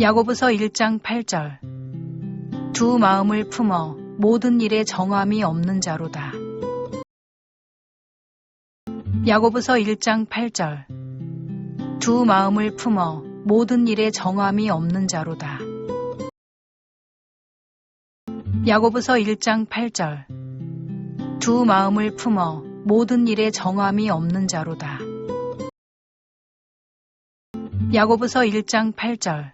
야고보서 1장 8절. 두 마음을 품어 모든 일에 정함이 없는 자로다. 야고보서 1장 8절. 두 마음을 품어 모든 일에 정함이 없는 자로다. 야고보서 1장 8절. 두 마음을 품어 모든 일에 정함이 없는 자로다. 야고보서 1장 8절.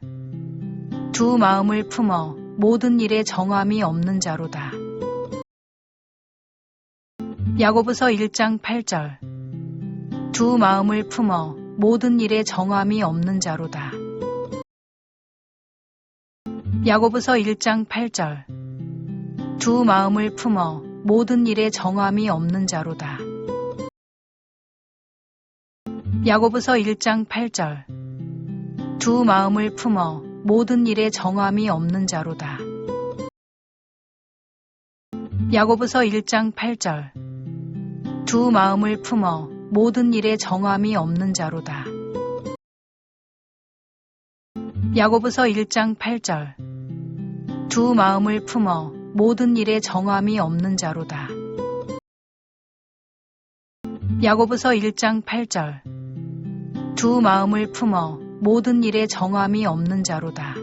두 마음을 품어 모든 일에 정함이 없는 자로다. 야고보서 1장 8절. 두 마음을 품어 모든 일에 정함이 없는 자로다. 야고보서 1장 8절. 두 마음을 품어 모든 일에 정함이 없는 자로다. 야고보서 1장 8절. 두 마음을 품어 모든 일에 정함이 없는 자로다. 야고보서 1장 8절. 두 마음을 품어 모든 일에 정함이 없는 자로다. 야고보서 1장 8절. 두 마음을 품어 모든 일에 정함이 없는 자로다. 야고보서 1장 8절. 두 마음을 품어 모든 일에 정함이 없는 자로다.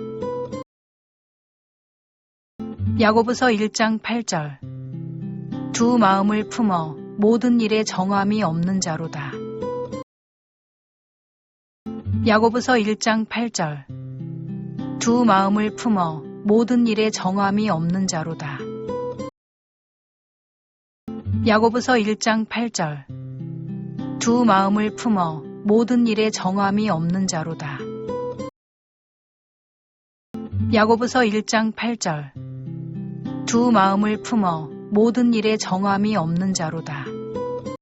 야고보서 1장 8절. 두 마음을 품어 모든 일에 정함이 없는 자로다. 야고보서 1장 8절. 두 마음을 품어 모든 일에 정함이 없는 자로다. 야고보서 1장 8절. 두 마음을 품어 모든 일에 정함이 없는 자로다. 야고보서 1장 8절. 두 마음을 품어 모든 일에 정함이 없는 자로다.